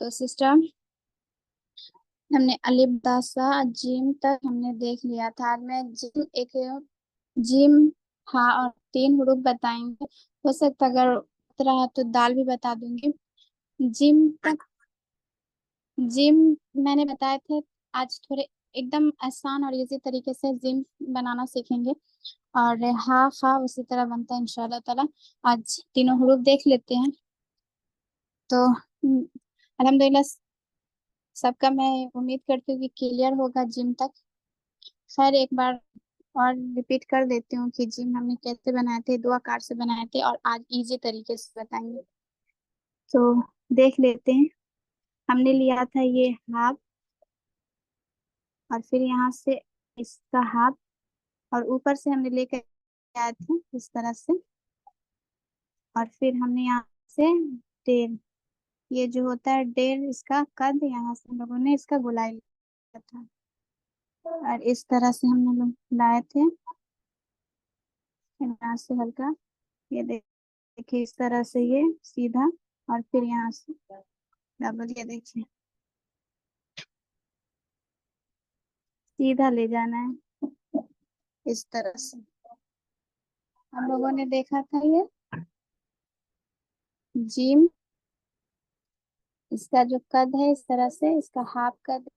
तो सिस्टर, हमने अलिफ दासा जिम तक हमने देख लिया था। आज मैं जिम हाँ और 3 हुरूफ बताएंगे। हो सकता अगर रहा तो दाल भी बता दूंगी। जिम तक जिम मैंने बताए थे। आज थोड़े एकदम आसान और इजी तरीके से जिम बनाना सीखेंगे। और हाँ हाँ उसी तरह बनता है इंशाल्लाह ताला। आज तीनों हुरूफ देख लेते हैं। तो अल्हम्दुलिल्लाह सबका मैं उम्मीद करती हूँ कि क्लियर होगा जिम तक। खैर एक बार और रिपीट कर देती हूँ कि जिम हमने कैसे बनाए थे, 2 आकार से बनाए थे और आज इजी तरीके से बताएंगे। तो देख लेते हैं। हमने लिया था ये हाफ और फिर यहाँ से इसका हाफ और ऊपर से हमने लेकर आए थे इस तरह से। और फिर हमने यहाँ से 1.5, ये जो होता है 1.5 इसका कद, यहाँ से हम लोगों ने इसका गोलाई लिया था। और इस तरह से हम लोग लाए थे यहाँ से हल्का, ये देखिए इस तरह से ये सीधा। और फिर यहाँ से डबल, ये देखिए सीधा ले जाना है इस तरह से। हम लोगों ने देखा था ये जिम, इसका जो कद है इस तरह से, इसका हाफ कद।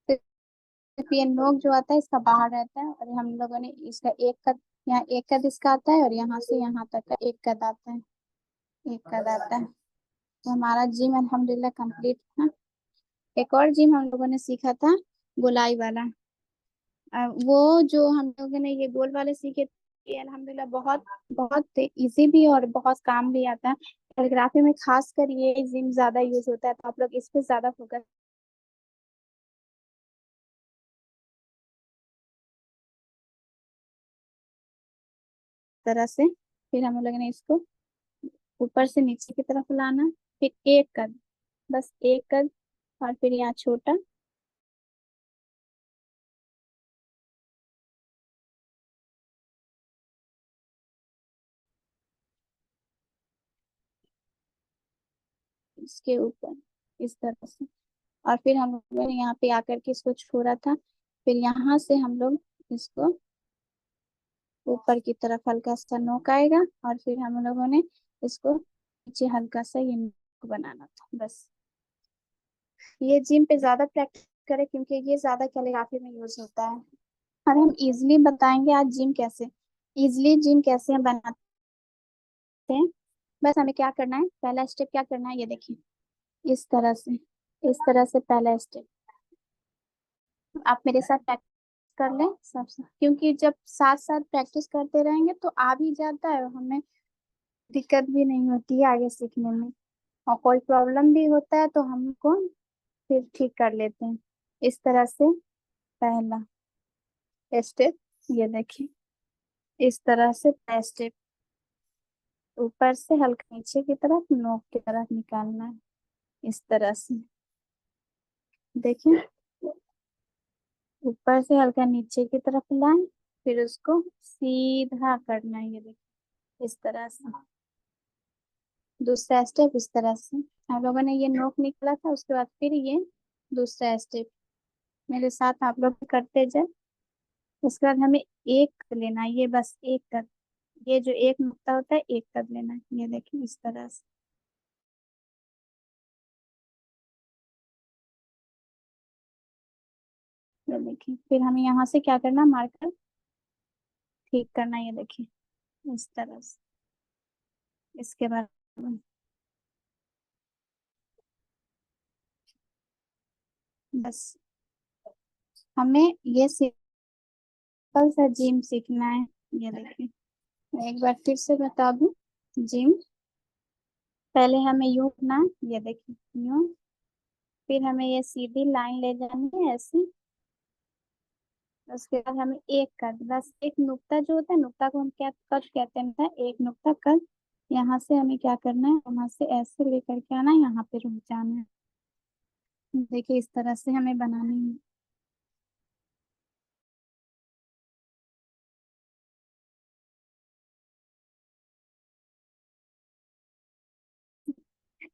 सिर्फ ये नोक जो आता है इसका बाहर रहता है और हम लोगों ने इसका एक कद, यहाँ एक कद इसका आता है और यहाँ से यहाँ तक का एक कद आता है, एक कद आता है। तो हमारा जिम अल्हम्दुलिल्लाह कंप्लीट था। एक और जिम हम लोगों ने सीखा था, गोलाई वाला। वो जो हम लोगों ने ये गोल वाले सीखे थे, ये अल्हम्दुलिल्लाह बहुत बहुत इजी भी और बहुत काम भी आता है। कैलीग्राफी में खासकर ये जिम ज्यादा यूज होता है, तो आप लोग इस पे ज्यादा फोकस तरह से। फिर हम लोगों ने इसको ऊपर से नीचे की तरफ लाना, फिर एक कद, बस एक कद। और फिर यहाँ छोटा, इसके ऊपर इस तरह से। और फिर हम लोगों ने यहाँ पे आकर के इसको छोड़ा था। फिर यहाँ से हम लोग इसको ऊपर की तरफ हल्का सा नोक आएगा और फिर हम लोगों ने इसको नीचे हल्का सा ये नोक बनाना था बस। ये जिम पे ज्यादा प्रैक्टिस करें क्योंकि ये ज्यादा कैलीग्राफी में यूज होता है। और हम इजिली बताएंगे आज जिम कैसे, इजिली जिम कैसे हम बनाते हैं। बस हमें क्या करना है, पहला स्टेप क्या करना है ये देखिए, इस तरह से, इस तरह से पहला स्टेप। आप मेरे साथ प्रैक्टिस कर लें सबसे, क्योंकि जब साथ साथ प्रैक्टिस करते रहेंगे तो आ भी जाता है और हमें दिक्कत भी नहीं होती है आगे सीखने में। और कोई प्रॉब्लम भी होता है तो हमको फिर ठीक कर लेते हैं। इस तरह से पहला स्टेप, ये देखिए इस तरह से पहला स्टेप, ऊपर से हल्का नीचे की तरफ नोक की तरफ निकालना है इस तरह से। देखिए ऊपर से हल्का नीचे की तरफ लाएं, फिर उसको सीधा करना है, ये देखिए इस तरह से। दूसरा स्टेप इस तरह से, हम लोगों ने ये नोक निकला था, उसके बाद फिर ये दूसरा स्टेप मेरे साथ आप लोग करते जाए। उसके बाद हमें एक कद लेना है, ये बस एक कद, ये जो एक नुक्ता होता है एक कद लेना है, ये देखिए इस तरह से। ये देखिए फिर हमें यहाँ से क्या करना, मार्कर ठीक करना है, ये देखिए इस तरह से। इसके बाद बस हमें ये सिंपल सा जिम सीखना है। ये देखिए मैं एक बार फिर से बता दूं, जिम पहले हमें यूं करना है, ये देखिए यूं। फिर हमें ये सीधी लाइन ले जानी है ऐसी। उसके बाद हमें एक कद, बस एक नुक्ता जो होता है, नुक्ता को हम क्या कद कहते हैं, एक नुक्ता कद। यहाँ से हमें क्या करना है, वहां से ऐसे लेकर के आना है, यहाँ पे रुक जाना है। देखिए इस तरह से हमें बनानी है।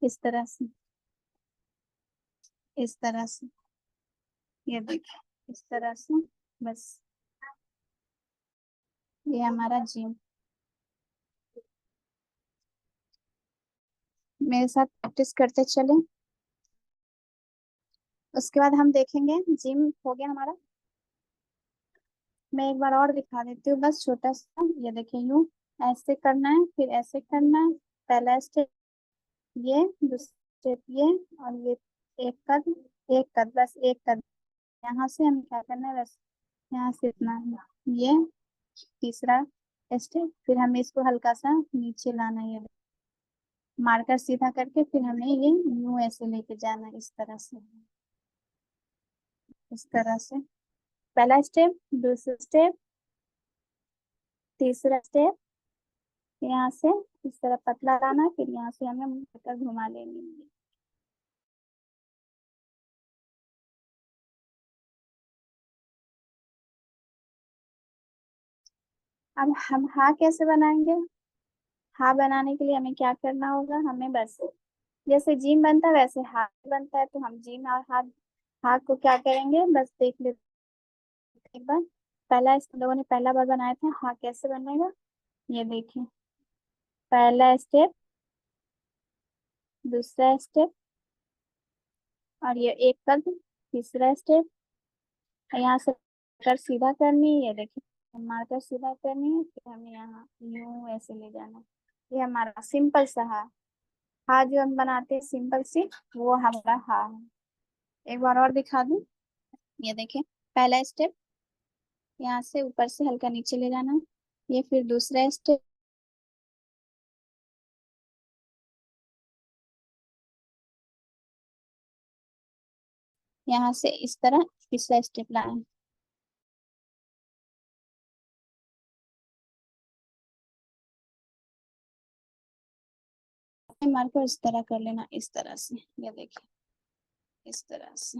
इस तरह से, इस तरह से, ये देखिए इस तरह से। बस ये हमारा जिम। मेरे साथ प्रैक्टिस करते चले। उसके बाद हम देखेंगे जिम हो गया हमारा। मैं एक बार और दिखा देती हूँ, बस छोटा सा। ये देखिए यूं ऐसे करना है, फिर ऐसे करना है। पहला स्टेप ये, दूसरा स्टेप ये, और ये एक कद, एक कद, बस एक कद। यहाँ से हमें क्या करना है, बस यहाँ से इतना है। ये तीसरा स्टेप, फिर हमें इसको हल्का सा नीचे लाना है। ये मार्कर सीधा करके फिर हमें ये यूं ऐसे लेके जाना है, इस तरह से, इस तरह से। पहला स्टेप, दूसरा स्टेप, तीसरा स्टेप। यहाँ से इस तरह पतला लाना, फिर यहाँ से हमें मार्कर घुमा लेनी है। अब हम हा कैसे बनाएंगे। हा बनाने के लिए हमें क्या करना होगा, हमें बस जैसे जिम बनता है वैसे हा बनता है, तो हम जिम और हा, हा को क्या करेंगे, बस देख लेते हैं एक बार। पहला इस लोगों ने पहला बार बनाया था, हा कैसे बनेगा। ये देखिए, पहला स्टेप, दूसरा स्टेप, और ये एक कद, तीसरा स्टेप। यहाँ से मार्कर सीधा करनी है, ये देखिए मार्कर सीधा करनी है, फिर हमें यहाँ यूं ऐसे ले जाना। ये हमारा सिंपल सा हा। हा जो हम बनाते हैं सिंपल सी, वो हमारा हा है। एक बार और दिखा दूं। ये देखिए, पहला स्टेप यहाँ से ऊपर से हल्का नीचे ले जाना। ये फिर दूसरा स्टेप, यहाँ से इस तरह तीसरा स्टेप लाना। मार्कर इस तरह कर लेना, इस तरह से। ये देखिए इस तरह से।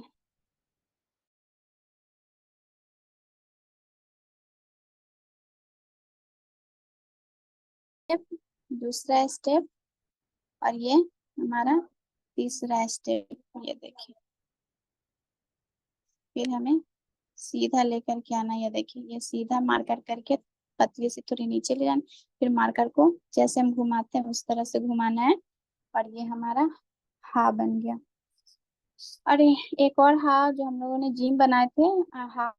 स्टेप, दूसरा स्टेप, और ये हमारा तीसरा स्टेप। ये देखिए, फिर हमें सीधा लेकर के आना। ये देखिए ये सीधा मार्कर करके पतली से थोड़ी नीचे ले जाना, फिर मार्कर को जैसे हम घुमाते हैं उस तरह से घुमाना है। और ये हमारा हा बन गया। और एक और हा जो हम लोगों ने जिम बनाए थे, हा,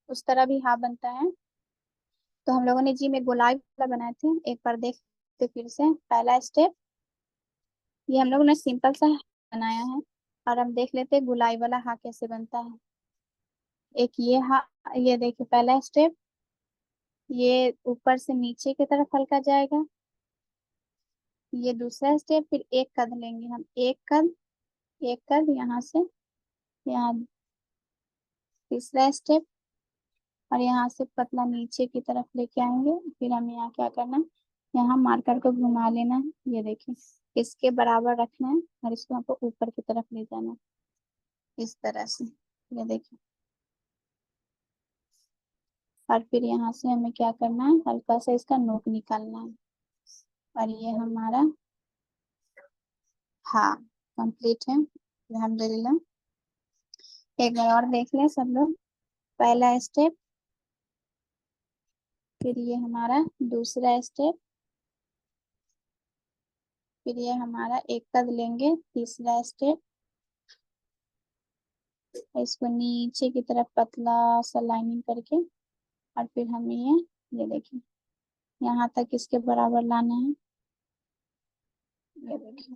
उस तरह भी हा बनता है। तो हम लोगों ने जिम एक गोलाई वाला बनाए थे, एक बार देखते फिर से। पहला स्टेप ये हम लोगों ने सिंपल सा बनाया है, और हम देख लेते हैं गुलाई वाला हा कैसे बनता है। एक ये हा, ये देखिए पहला स्टेप, ये ऊपर से नीचे की तरफ हल्का जाएगा। ये दूसरा स्टेप, फिर एक कद लेंगे हम, एक कद, एक कद यहाँ से यहाँ। तीसरा स्टेप, और यहाँ से पतला नीचे की तरफ लेके आएंगे। फिर हमें यहाँ क्या करना है, यहाँ मार्कर को घुमा लेना है। ये देखिए इसके बराबर रखना है, और इसको हमको ऊपर की तरफ ले जाना है, इस तरह से। ये देखिए, और फिर यहाँ से हमें क्या करना है, हल्का सा इसका नोक निकालना है। और ये हमारा, हाँ, कंप्लीट है अल्हम्दुलिल्लाह। एक बार और देख लें सब लोग। पहला स्टेप, फिर ये हमारा दूसरा स्टेप, फिर ये हमारा एक कद लेंगे, तीसरा स्टेप। इसको नीचे की तरफ पतला सा लाइनिंग करके, और फिर हमें ये देखिए यहाँ तक इसके बराबर लाना है। ये देखिए,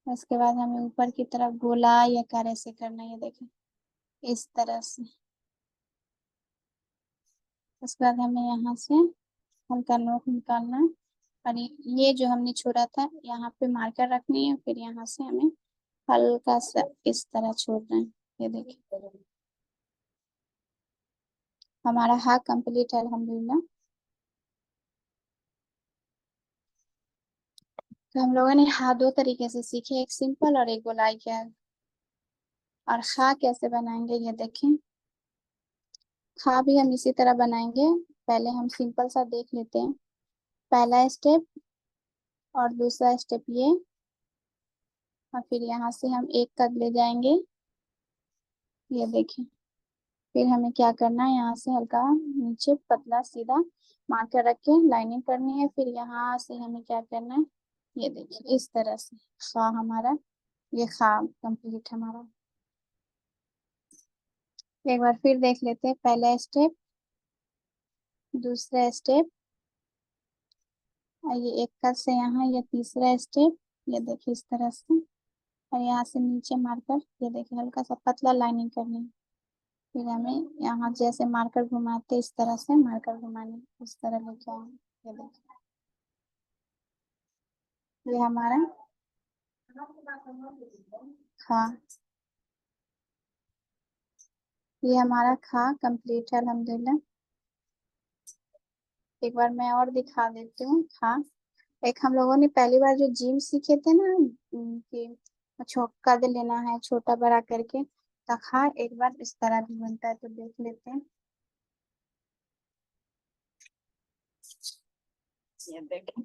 उसके बाद हमें ऊपर की तरफ गोला या आकार ऐसे करना है। ये देखिए इस तरह से। उसके बाद हमें यहाँ से हल्का नोक निकालना है, और ये जो हमने छोड़ा था यहाँ पे मार्कर रखनी है, फिर यहाँ से हमें हल्का सा इस तरह छोड़ना है। ये देखिए हमारा हा कंप्लीट है अल्हम्दुलिल्लाह। तो हम लोगों ने हा दो तरीके से सीखे, एक सिंपल और एक गोलाई का। और खा कैसे बनाएंगे ये देखें। खा भी हम इसी तरह बनाएंगे। पहले हम सिंपल सा देख लेते हैं। पहला स्टेप और दूसरा स्टेप ये, और फिर यहाँ से हम एक कद ले जाएंगे। ये देखिए। फिर हमें क्या करना है, यहाँ से हल्का नीचे पतला सीधा मार्कर रख के लाइनिंग करनी है। फिर यहाँ से हमें क्या करना है, ये देखिए इस तरह से खा हमारा, ये खा कंप्लीट हमारा। एक बार फिर देख लेते हैं। पहला स्टेप, दूसरा स्टेप, और ये एक कट से यहाँ ये तीसरा स्टेप। ये देखिए इस तरह से, और यहाँ से नीचे मार्कर, ये देखिए हल्का सा पतला लाइनिंग करनी है। फिर हमें यहाँ जैसे मार्कर घुमाते इस तरह से मार्कर घुमाने, इस तरह लेके आएंगे। ये देखिए ये हमारा खा, ये हमारा खा कंप्लीट है अल्हम्दुलिल्लाह। एक बार मैं और दिखा देती हूँ खा। एक हम लोगों ने पहली बार जो जिम सीखे थे ना, कि कद लेना है छोटा बड़ा करके, तो खा एक बार इस तरह भी बनता है, तो देख लेते हैं। ये देखें,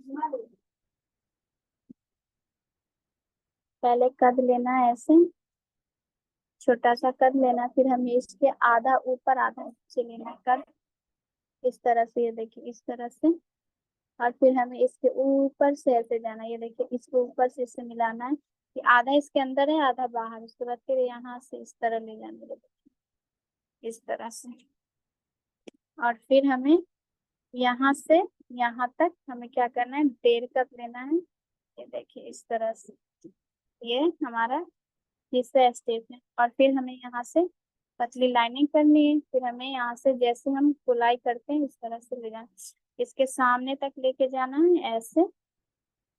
पहले कद लेना है ऐसे, छोटा सा कद लेना, फिर हमें इसके आधा ऊपर आधा नीचे लेना है कद, इस तरह से। ये देखिए इस तरह से, और फिर हमें इसके ऊपर से ऐसे जाना है। ये देखिए इसके ऊपर से इसे मिलाना है कि आधा इसके अंदर है आधा बाहर। उसके बाद फिर यहाँ से इस तरह ले जाना है, इस तरह से। और फिर हमें यहाँ से यहाँ तक हमें क्या करना है, 1.5 कप लेना है। ये देखिए इस तरह से, ये हमारा तीसरा स्टेप है। और फिर हमें यहाँ से पतली लाइनिंग करनी है। फिर हमें यहाँ से जैसे हम गोलाई करते हैं इस तरह से ले जाना, इसके सामने तक लेके जाना है ऐसे।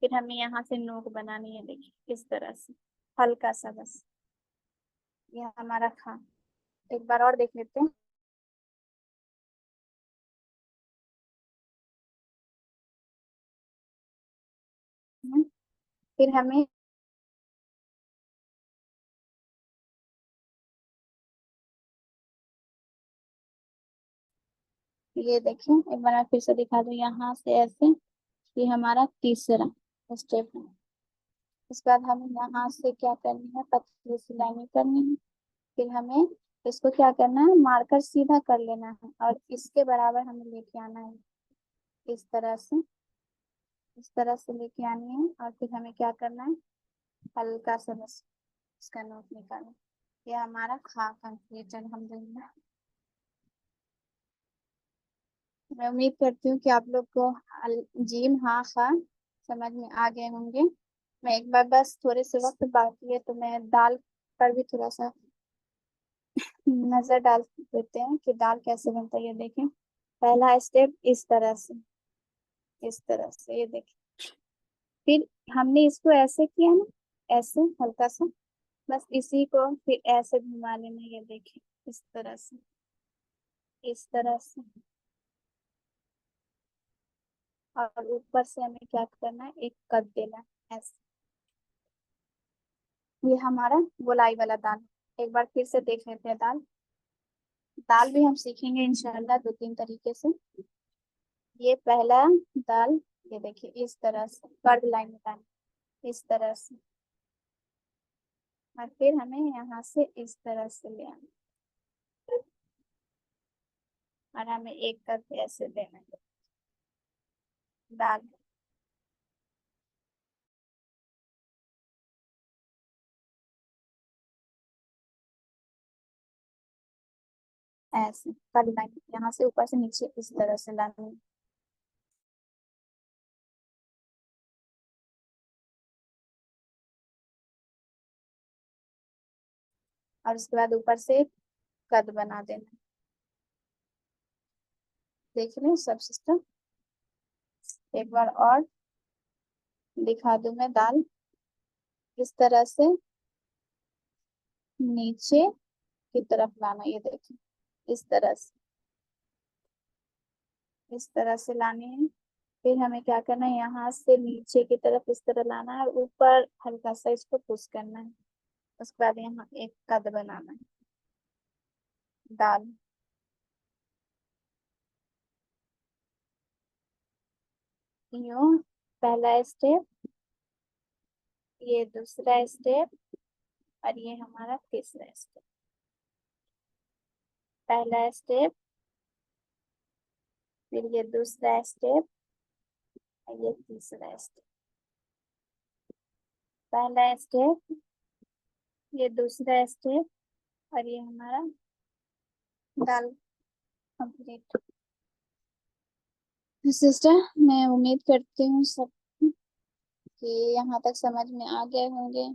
फिर हमें यहाँ से नोक बनानी है, देखिए इस तरह से हल्का सा बस। ये हमारा खा, एक बार और देख लेते हैं। फिर हमें ये देखें, एक बार मैं फिर से दिखा दूं यहाँ से ऐसे। ये हमारा तीसरा स्टेप है। उसके बाद हमें यहाँ से क्या करनी है, पतली सी लाइनिंग करनी है। फिर हमें इसको क्या करना है, मार्कर सीधा कर लेना है, और इसके बराबर हमें लेके आना है, इस तरह से। इस तरह से लेके आनी है, और फिर हमें क्या करना है, हल्का सा बस इसका नोट निकालना। ये हमारा खा कंप्लीट है अल्हम्दुलिल्लाह। मैं उम्मीद करती हूँ कि आप लोग को जीम हाँ खा समझ में आ गए होंगे। मैं एक बार बस थोड़े से वक्त बाकी है, तो मैं दाल पर भी थोड़ा सा नजर डाल देते हैं कि दाल कैसे बनता है। ये देखें, पहला स्टेप इस तरह से, इस तरह से। ये देखें, फिर हमने इसको ऐसे किया ना, ऐसे हल्का सा, बस इसी को फिर ऐसे घुमा लेना। ये देखें इस तरह से, इस तरह से। और ऊपर से हमें क्या करना है, एक कट देना है ऐसे। ये हमारा गोलाई वाला दाल। एक बार फिर से देख लेते हैं दाल। दाल भी हम सीखेंगे इंशाल्लाह 2-3 तरीके से। ये पहला दाल, ये देखिए इस तरह से कर्व लाइन बनानी, इस तरह से। और फिर हमें यहाँ से इस तरह से ले आना, और हमें एक कप ऐसे देना है दाल, ऐसे कर्व लाइन यहाँ से ऊपर से नीचे इस तरह से लानी है। और उसके बाद ऊपर से कद बना देना। देख लें सब सिस्टम, एक बार और दिखा दूं मैं दाल, इस तरह से नीचे की तरफ लाना। ये देखिए इस तरह से, इस तरह से लानी है। फिर हमें क्या करना है, यहाँ से नीचे की तरफ इस तरह लाना है, और ऊपर हल्का सा इसको पुश करना है। उसके बाद यहाँ एक कद बनाना है, दाल। यूं, पहला स्टेप, ये दूसरा स्टेप, और ये हमारा तीसरा स्टेप। पहला स्टेप, फिर ये दूसरा स्टेप, और ये तीसरा स्टेप। पहला स्टेप, ये दूसरा स्टेप, और ये हमारा दाल कंप्लीट। सिस्टर, मैं उम्मीद करती हूँ सब कि यहाँ तक समझ में आ गए होंगे।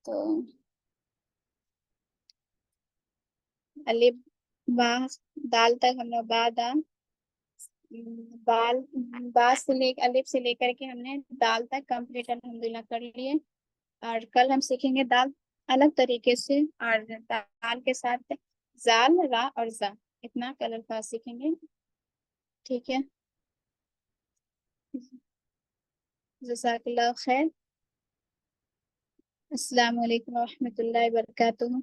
तो अलिफ बा, दाल तक हम लोग बाल, बा से ले अलिफ से लेकर के हमने दाल तक कंप्लीट अल्हम्दुलिल्लाह कर लिए। और कल हम सीखेंगे दाल अलग तरीके से, और दाल के साथ जाल, रा और जा, इतना कल अल्फाज सीखेंगे। ठीक है, जज़ाकल्लाह खैर। अस्सलाम वालेकुम रहमतुल्लाहि व बरकातुहू।